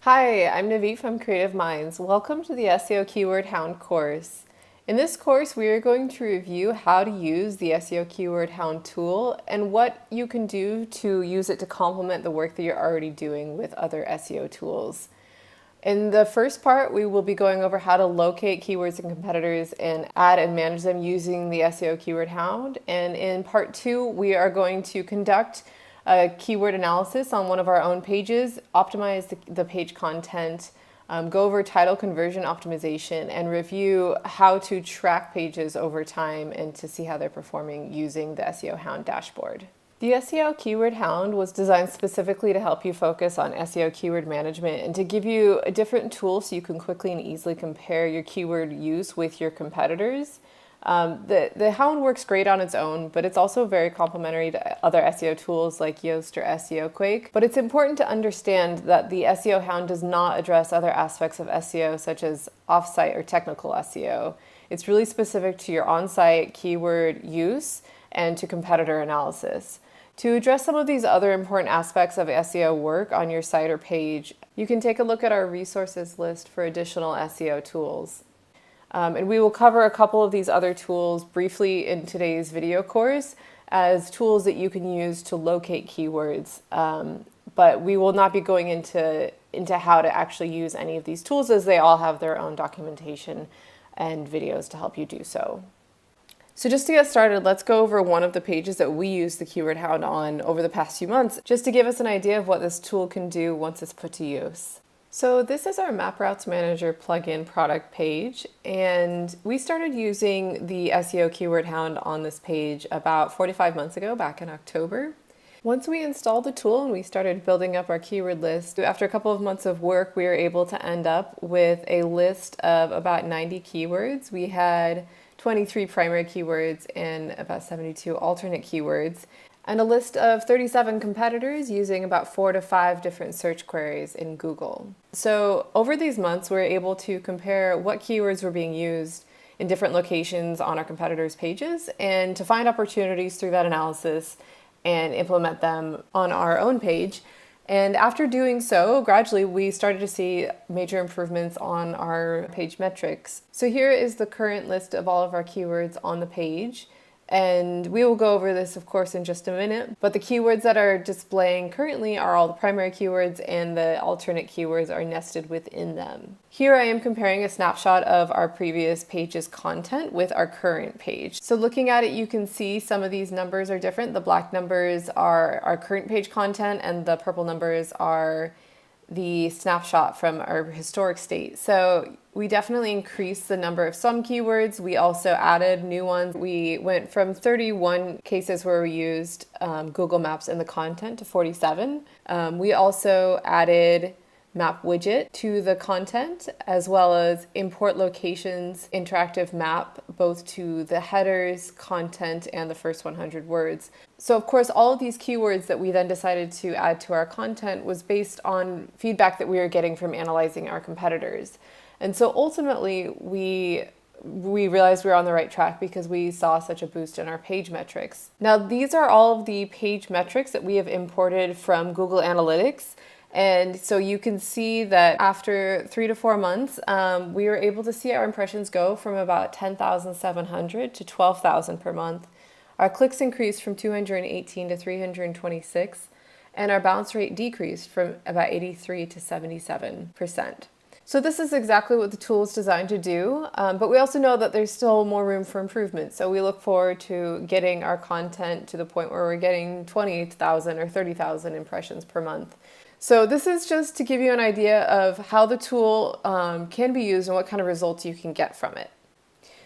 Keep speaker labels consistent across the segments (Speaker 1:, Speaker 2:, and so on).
Speaker 1: Hi, I'm Navi from Creative Minds. Welcome to the SEO Keyword Hound course. In this course, we are going to review how to use the SEO Keyword Hound tool and what you can do to use it to complement the work that you're already doing with other SEO tools. In the first part, we will be going over how to locate keywords and competitors and add and manage them using the SEO Keyword Hound. And in part 2, we are going to conduct a keyword analysis on one of our own pages, optimize the page content, go over title conversion optimization, and review how to track pages over time and to see how they're performing using the SEO Hound dashboard. The SEO Keyword Hound was designed specifically to help you focus on SEO keyword management and to give you a different tool so you can quickly and easily compare your keyword use with your competitors. The Hound works great on its own, but it's also very complementary to other SEO tools like Yoast or SEO Quake. But it's important to understand that the SEO Hound does not address other aspects of SEO such as offsite or technical SEO. It's really specific to your on-site keyword use and to competitor analysis. To address some of these other important aspects of SEO work on your site or page, you can take a look at our resources list for additional SEO tools. And we will cover a couple of these other tools briefly in today's video course as tools that you can use to locate keywords. But we will not be going into how to actually use any of these tools, as they all have their own documentation and videos to help you do so. So just to get started, let's go over one of the pages that we used the Keyword Hound on over the past few months, just to give us an idea of what this tool can do once it's put to use. So this is our Map Routes Manager plugin product page, and we started using the SEO Keyword Hound on this page about 45 months ago, back in October. Once we installed the tool and we started building up our keyword list, after a couple of months of work, we were able to end up with a list of about 90 keywords. We had 23 primary keywords and about 72 alternate keywords, and a list of 37 competitors using about 4 to 5 different search queries in Google. So over these months, we were able to compare what keywords were being used in different locations on our competitors' pages and to find opportunities through that analysis and implement them on our own page. And after doing so, gradually we started to see major improvements on our page metrics. So here is the current list of all of our keywords on the page. And we will go over this, of course, in just a minute. But the keywords that are displaying currently are all the primary keywords, and the alternate keywords are nested within them. Here I am comparing a snapshot of our previous page's content with our current page. So looking at it, you can see some of these numbers are different. The black numbers are our current page content, and the purple numbers are the snapshot from our historic state. So we definitely increased the number of some keywords. We also added new ones. We went from 31 cases where we used Google Maps in the content to 47. We also added map widget to the content, as well as import locations, interactive map, both to the headers, content, and the first 100 words. So of course, all of these keywords that we then decided to add to our content was based on feedback that we were getting from analyzing our competitors. And so ultimately, we realized we were on the right track because we saw such a boost in our page metrics. Now, these are all of the page metrics that we have imported from Google Analytics. And so you can see that after 3 to 4 months, we were able to see our impressions go from about 10,700 to 12,000 per month. Our clicks increased from 218 to 326, and our bounce rate decreased from about 83 to 77%. So this is exactly what the tool is designed to do, but we also know that there's still more room for improvement. So we look forward to getting our content to the point where we're getting 20,000 or 30,000 impressions per month. So this is just to give you an idea of how the tool can be used and what kind of results you can get from it.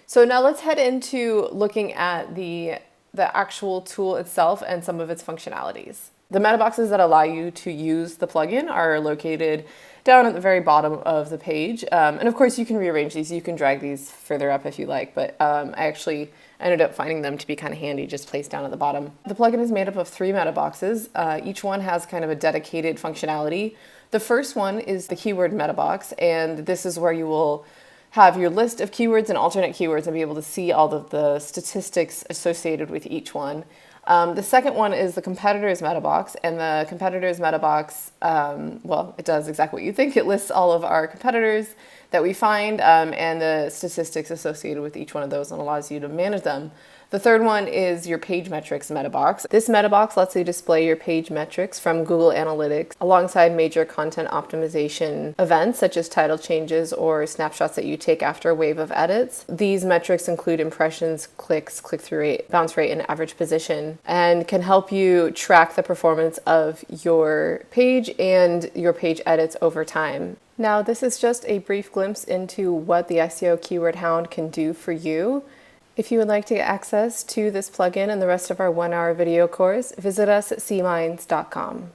Speaker 1: So now let's head into looking at the actual tool itself and some of its functionalities. The meta boxes that allow you to use the plugin are located down at the very bottom of the page. And of course you can rearrange these. You can drag these further up if you like, but I actually ended up finding them to be kind of handy, just placed down at the bottom. The plugin is made up of 3 meta boxes. Each one has kind of a dedicated functionality. The first one is the keyword meta box, and this is where you will have your list of keywords and alternate keywords and be able to see all of the statistics associated with each one. The second one is the competitor's meta box, and the competitor's meta box, well, it does exactly what you think. It lists all of our competitors that we find and the statistics associated with each one of those and allows you to manage them. The third one is your page metrics meta box. This meta box lets you display your page metrics from Google Analytics alongside major content optimization events such as title changes or snapshots that you take after a wave of edits. These metrics include impressions, clicks, click-through rate, bounce rate, and average position, and can help you track the performance of your page and your page edits over time. Now, this is just a brief glimpse into what the SEO Keyword Hound can do for you. If you would like to get access to this plugin and the rest of our 1-hour video course, visit us at cminds.com.